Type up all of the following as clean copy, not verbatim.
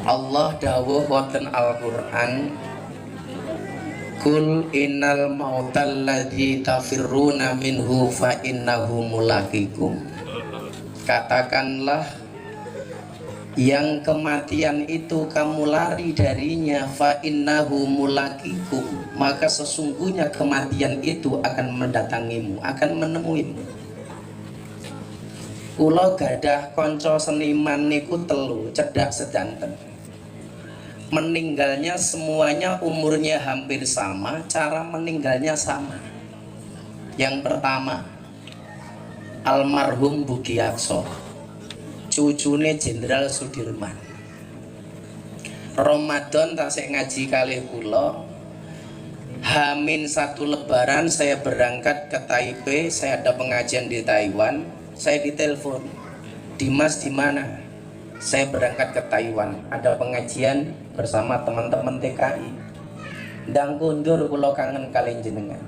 Allah dawuh wonten Al-Qur'an, Kul innal mautal ladzi tafirruna minhu fa innahu mulaqikum. Katakanlah, yang kematian itu kamu lari darinya, fa innahu mulaqikum, maka sesungguhnya kematian itu akan mendatangimu, akan menemuimu. Kula gadah kanca seniman niku telu, cedhak sedanten. Meninggalnya semuanya umurnya hampir sama, cara meninggalnya sama. Yang pertama, almarhum Bugiakso, cucune Jenderal Sudirman. Ramadan tasik ngaji kalih kula. Hamin 1 Lebaran saya berangkat ke Taipei, saya ada pengajian di Taiwan. Saya ditelepon, Dimas di mana? Saya berangkat ke Taiwan, ada pengajian bersama teman-teman TKI. Ndang kundur kula kangen kalian jenengan.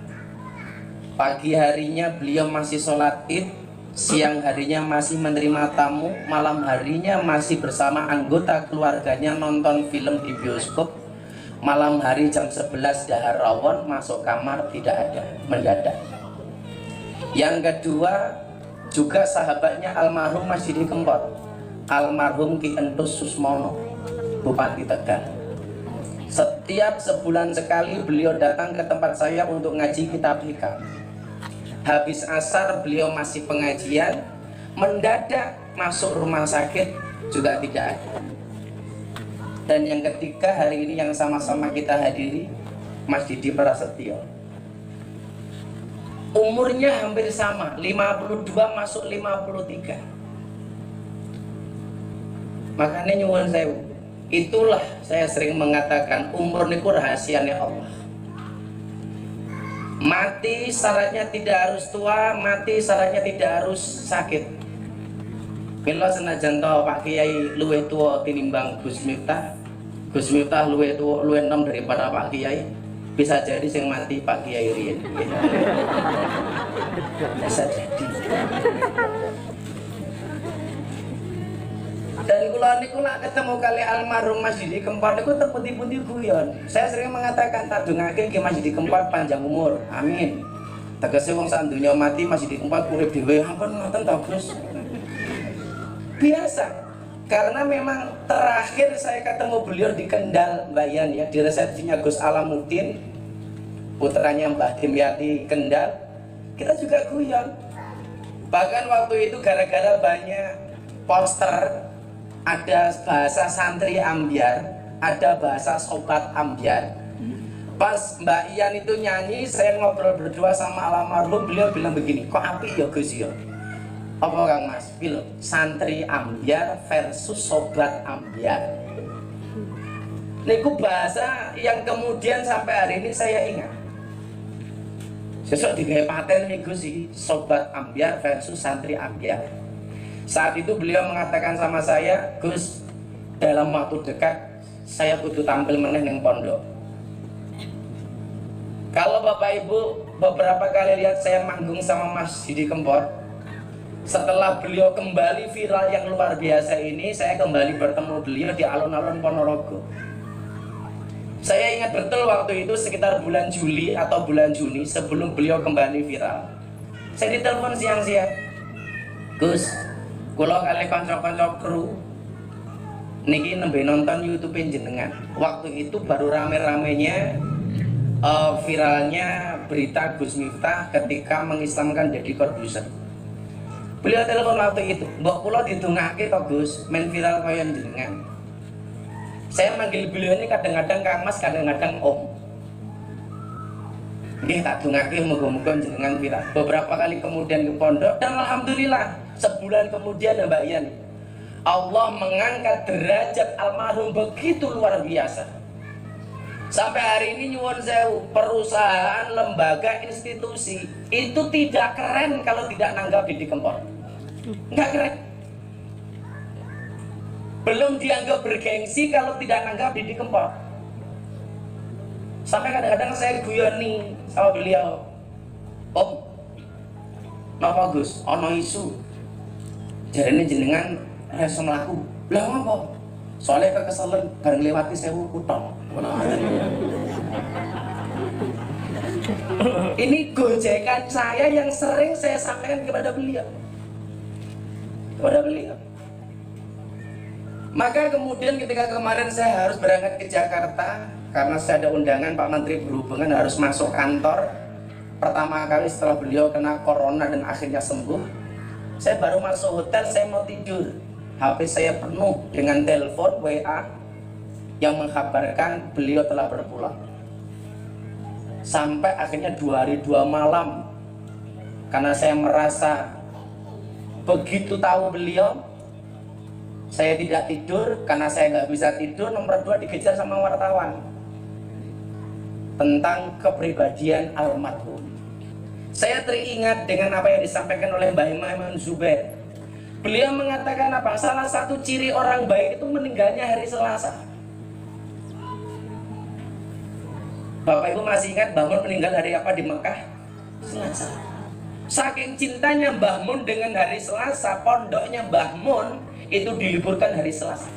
Pagi harinya beliau masih sholat Id, siang harinya masih menerima tamu, malam harinya masih bersama anggota keluarganya nonton film di bioskop. Malam hari jam 11 dahar rawon, masuk kamar tidak ada, mendadak. Yang kedua, juga sahabatnya almarhum Mas Didi Kempot, almarhum Ki Entus Susmono, Bupati Tegal. Setiap sebulan sekali beliau datang ke tempat saya untuk ngaji kitab hikam. Habis asar beliau masih pengajian, mendadak masuk rumah sakit juga tidak ada. Dan yang ketiga, hari ini yang sama-sama kita hadiri, Mas Didi Prasetyo. Umurnya hampir sama, 52 masuk 53. Makanya nyuwun sewu, itulah saya sering mengatakan umur niku rahasianya Allah. Mati syaratnya tidak harus tua, mati syaratnya tidak harus sakit. Bila senajan tau Pak Kiai luwih tua tinimbang Gus Miftah, Gus Miftah luwih tua, luwih enom daripada Pak Kiai, bisa jadi sing mati Pak Kiai riyen. Bisa jadi. Dan kula niku lak ketemu kali almarhum Mas Didi Kempot niku teng pundi-pundi guyon. Saya sering mengatakan tak dongake ki Mas Didi Kempot panjang umur. Amin. Tegese wong sak donya mati Mas Didi Kempot urip dhewe. Ampun ngoten ta, Gus. Biasa. Karena memang terakhir saya ketemu beliau di Kendal, Bayan ya, di resepsinya Gus Alamuddin, putranya Mbah Dimyati Kendal. Kita juga guyon. Bahkan waktu itu gara-gara banyak poster, ada bahasa santri ambyar, ada bahasa sobat ambyar. Pas Mbak Ian itu nyanyi, saya ngobrol berdua sama almarhum, beliau bilang begini, kok api ya Gus ya? Apa Kang Mas? Bilang santri ambyar versus sobat ambyar. Niku bahasa yang kemudian sampai hari ini saya ingat. Sesuk digawe paten nih Gus iki, sobat ambyar versus santri ambyar. Saat itu beliau mengatakan sama saya, Gus, dalam waktu dekat saya kudu tampil meneh ning pondok. Kalau Bapak Ibu beberapa kali lihat saya manggung sama Mas Didi Kempot, setelah beliau kembali viral yang luar biasa ini, saya kembali bertemu beliau di alun-alun Ponorogo. Saya ingat betul waktu itu sekitar bulan Juli atau bulan Juni sebelum beliau kembali viral. Saya ditelepon siang-siang, Gus, kula kali kanca-kanca kru niki nembe nonton YouTube jenengan. Waktu itu baru rame-ramenya viralnya berita Gus Miftah ketika mengislamkan Deddy Corbuzier. Beliau telepon waktu itu, mbok kula didongake to Gus, men viral kaya jenengan. Saya manggil beliau ini kadang-kadang Kang Mas, kadang-kadang Om. Nggih tak dongake muga-muga jenengan viral. Beberapa kali kemudian ke pondok dan alhamdulillah sebulan kemudian Mbak Ian, Allah mengangkat derajat almarhum begitu luar biasa. Sampai hari ini nyuwun sewu, perusahaan, lembaga, institusi itu tidak keren kalau tidak nanggap Didi Kempot. Enggak keren. Belum dianggap bergengsi kalau tidak nanggap Didi Kempot. Sampai kadang-kadang saya guyoni sama beliau, Om, napa Gus, ono isu jarene jenengan reso mlaku. Lah ngopo? Soalnya kekesalan bareng lewati sewu kutong. Ini gojekan saya yang sering saya sampaikan kepada beliau. Maka kemudian ketika kemarin saya harus berangkat ke Jakarta karena saya ada undangan Pak Menteri Perhubungan harus masuk kantor. Pertama kali setelah beliau kena corona dan akhirnya sembuh, saya baru masuk hotel, saya mau tidur. HP saya penuh dengan telepon WA yang mengkabarkan beliau telah berpulang. Sampai akhirnya 2 hari 2 malam, karena saya merasa begitu tahu beliau, saya tidak tidur. Karena saya nggak bisa tidur, nomor 2 dikejar sama wartawan tentang kepribadian almarhum. Saya teringat dengan apa yang disampaikan oleh Mbah Imam Zubair. Beliau mengatakan apa? Salah satu ciri orang baik itu meninggalnya hari Selasa. Bapak Ibu masih ingat Mbah Mun meninggal hari apa di Mekah? Selasa. Saking cintanya Mbah Mun dengan hari Selasa, pondoknya Mbah Mun itu diliburkan hari Selasa.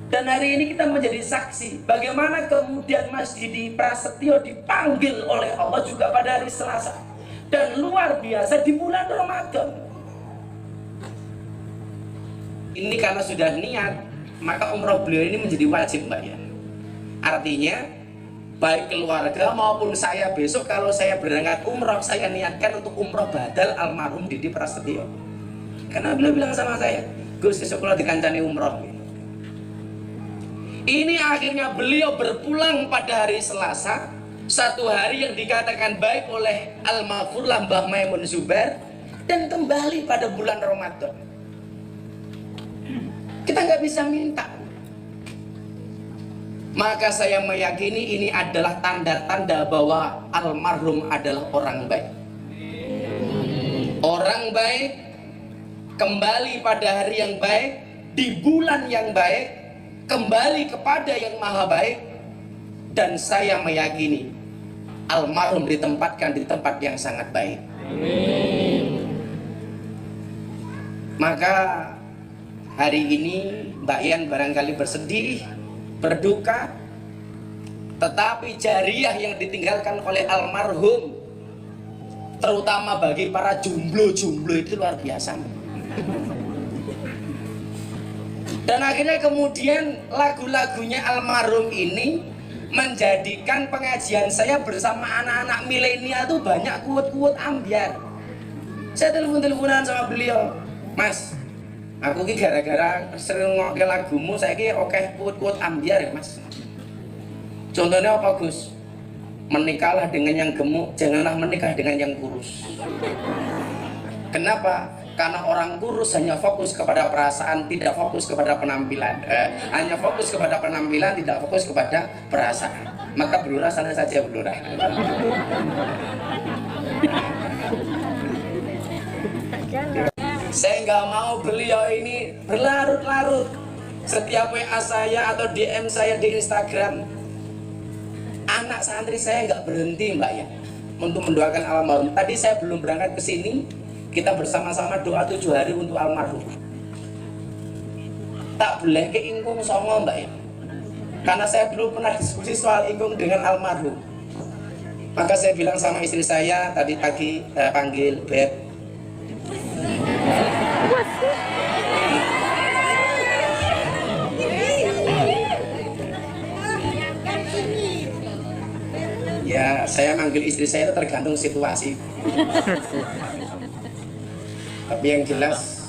Dan hari ini kita menjadi saksi bagaimana kemudian Mas Didi Prasetyo dipanggil oleh Allah juga pada hari Selasa. Dan luar biasa di bulan Ramadan. Ini karena sudah niat, maka umroh beliau ini menjadi wajib, Mbak ya. Artinya baik keluarga maupun saya besok kalau saya berangkat umroh, saya niatkan untuk umroh badal almarhum Didi Prasetyo. Karena beliau bilang sama saya, Gus besok kalau dikancani umroh. Ini akhirnya beliau berpulang pada hari Selasa, satu hari yang dikatakan baik oleh almarhum Mbah Maimun Zubair, dan kembali pada bulan Ramadan. Kita nggak bisa minta. Maka saya meyakini ini adalah tanda-tanda bahwa almarhum adalah orang baik. Orang baik kembali pada hari yang baik, di bulan yang baik, kembali kepada yang maha baik. Dan saya meyakini almarhum ditempatkan di tempat yang sangat baik. Maka hari ini Mbak Yan barangkali bersedih, berduka, tetapi jariah yang ditinggalkan oleh almarhum, terutama bagi para jomblo-jomblo itu luar biasa. Dan akhirnya kemudian lagu-lagunya almarhum ini menjadikan pengajian saya bersama anak-anak milenial tuh banyak kuat-kuat ambiar. Saya telepon-teleponan sama beliau, Mas, aku ki gara-gara sering ngokil lagumu, saya ki oke kuat-kuat ambiar ya Mas. Contohnya apa Gus? Menikahlah dengan yang gemuk, janganlah menikah dengan yang kurus. Kenapa? Karena orang kurus hanya fokus kepada perasaan, tidak fokus kepada penampilan. Hanya fokus kepada penampilan, tidak fokus kepada perasaan. Maka blurah sana saja blurah. Saya nggak mau beliau ini berlarut-larut. Setiap WA saya atau DM saya di Instagram, anak santri saya nggak berhenti Mbak ya untuk mendoakan almarhum. Tadi saya belum berangkat ke sini. Kita bersama-sama doa 7 hari untuk almarhum. Tak boleh ke ingkung songo Mbak ya. Karena saya dulu pernah diskusi soal ingkung dengan almarhum. Maka saya bilang sama istri saya tadi pagi, panggil Beb. Ya, saya manggil istri saya itu tergantung situasi. Tapi yang jelas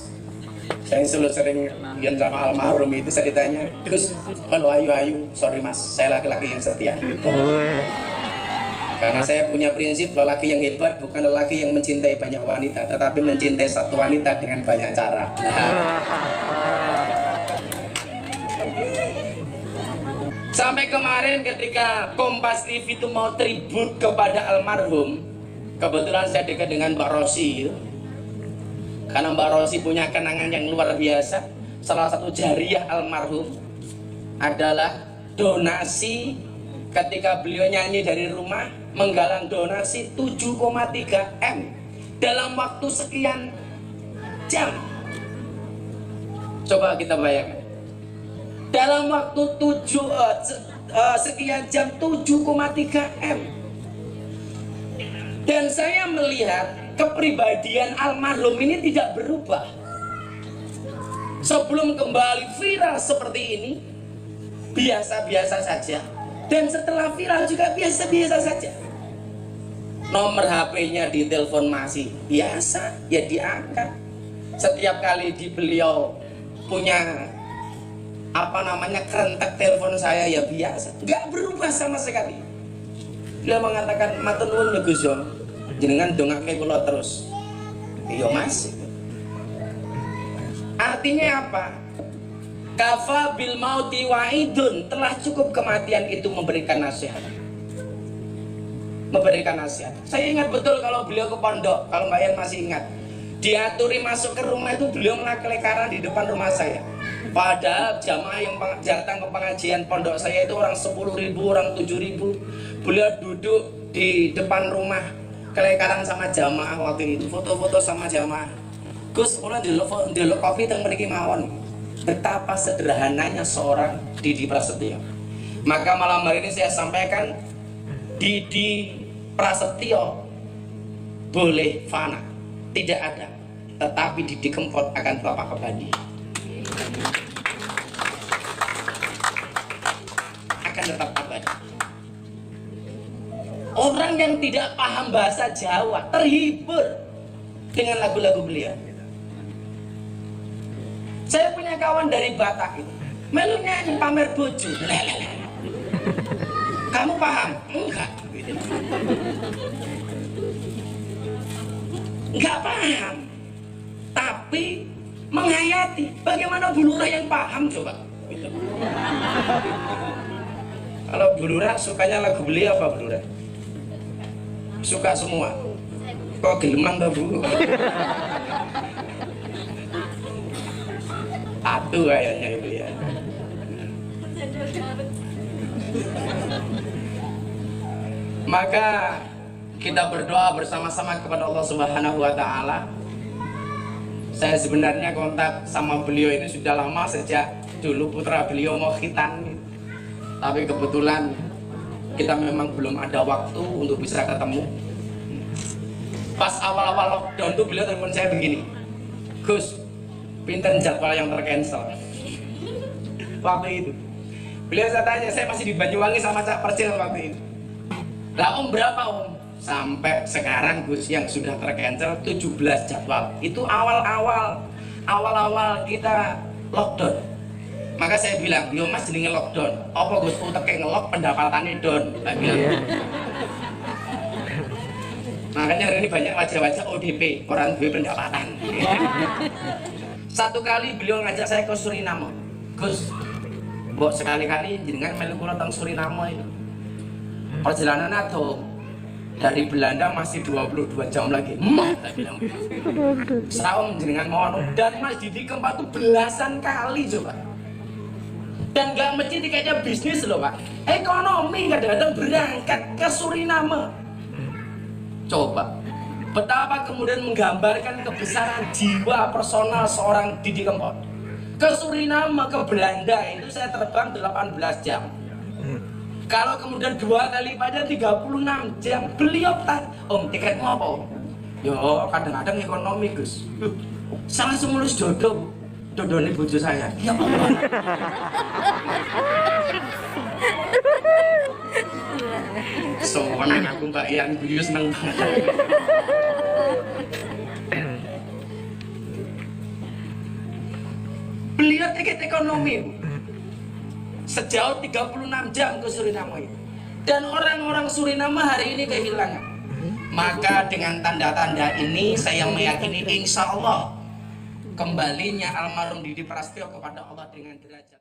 saya selalu sering lihat sama almarhum itu saya ditanya, terus kalau ayu, sorry Mas, saya laki-laki yang setia. Karena saya punya prinsip lelaki yang hebat bukan lelaki yang mencintai banyak wanita, tetapi mencintai satu wanita dengan banyak cara. Sampai kemarin ketika Kompas TV itu mau tribut kepada almarhum, kebetulan saya dekat dengan Mbak Rosi gitu. Karena Mbak Rosi punya kenangan yang luar biasa. Salah satu jariah almarhum adalah donasi ketika beliau nyanyi dari rumah, menggalang donasi 7,3 M dalam waktu sekian jam. Coba kita bayangkan. Dalam waktu sekian jam 7,3 M. Dan saya melihat kepribadian almarhum ini tidak berubah. Sebelum kembali viral seperti ini, biasa-biasa saja. Dan setelah viral juga biasa-biasa saja. Nomor HP-nya ditelepon masih biasa, ya diangkat. Setiap kali beliau punya kerentak telepon saya ya biasa, nggak berubah sama sekali. Beliau mengatakan matur nuwun ya Gus, jenengan dongake kula terus. Iya Mas. Artinya apa? Kafa bil mauti wa'idun, telah cukup kematian itu memberikan nasihat. Memberikan nasihat. Saya ingat betul kalau beliau ke pondok, kalau Mbak Yan masih ingat, diaturi masuk ke rumah itu beliau melekaran di depan rumah saya. Padahal jamaah yang datang ke pengajian pondok saya itu orang 10.000, orang 7.000. Beliau duduk di depan rumah kelekaran sama jamaah waktu itu, foto-foto sama jamaah. Gus, mulai ndelok kopi teng mriki mawon. Betapa sederhananya seorang Didi Prasetyo. Maka malam hari ini saya sampaikan, Didi Prasetyo boleh fana, tidak ada, tetapi Didi Kempot akan Bapak abadi. Akan tetap abadi. Orang yang tidak paham bahasa Jawa terhibur dengan lagu-lagu beliau. Saya punya kawan dari Batak itu, melu nyanyi pamer bojo. Kamu paham? Enggak. Enggak paham. Tapi menghayati. Bagaimana Bu Lurah yang paham coba? Kalau Bu Lurah sukanya lagu beliau apa Bu Lurah? Suka semua. Kok gelemang tak Bu? Aduh kayaknya beliau. Maka kita berdoa bersama-sama kepada Allah Subhanahu wa Ta'ala. Saya sebenarnya kontak sama beliau ini sudah lama, sejak dulu putra beliau mau khitan. Tapi kebetulan kita memang belum ada waktu untuk bisa ketemu. Pas awal-awal lockdown tuh beliau telepon saya begini, Gus, pinten jadwal yang tercancel. Waktu itu beliau, saya tanya, saya masih di Banyuwangi sama Cak Percil waktu itu. Lah Om berapa Om? Sampai sekarang Gus yang sudah tercancel 17 jadwal. Itu awal-awal kita lockdown. Maka saya bilang, yo Mas jenenge lockdown. Apa Gus uteke ngelok pendapatannya down? Saya bilang. Makanya hari ini banyak wajah-wajah ODP, orang duwe pendapatan. Satu kali beliau ngajak saya ke Suriname. Gus, mbok sekali-kali jenengan melu kula teng Suriname itu. Perjalanan atau dari Belanda masih 22 jam lagi. Tak bilang. Saum jenengan mohon. Dan Mas Didi Kempot itu belasan kali coba. Dan gak mesti tiketnya bisnis loh Pak. Ekonomi kadang-kadang berangkat ke Suriname. Coba betapa kemudian menggambarkan kebesaran jiwa personal seorang Didi Kempot. Ke Suriname, ke Belanda itu saya terbang 18 jam. Kalau kemudian 2 kali pada 36 jam. Beliau Om tiket mau apa? Yo kadang-kadang ekonomi Gus. Salah semulus jodoh. Dodone bojo saya. Ya Allah. Soalnya aku Mbak Yan guyu seneng banget. Beliau tiket ekonomi sejauh 36 jam ke Suriname. Dan orang-orang Suriname hari ini kehilangan. Maka dengan tanda-tanda ini saya meyakini insya Allah kembalinya almarhum Didi Prasetyo kepada Allah dengan derajat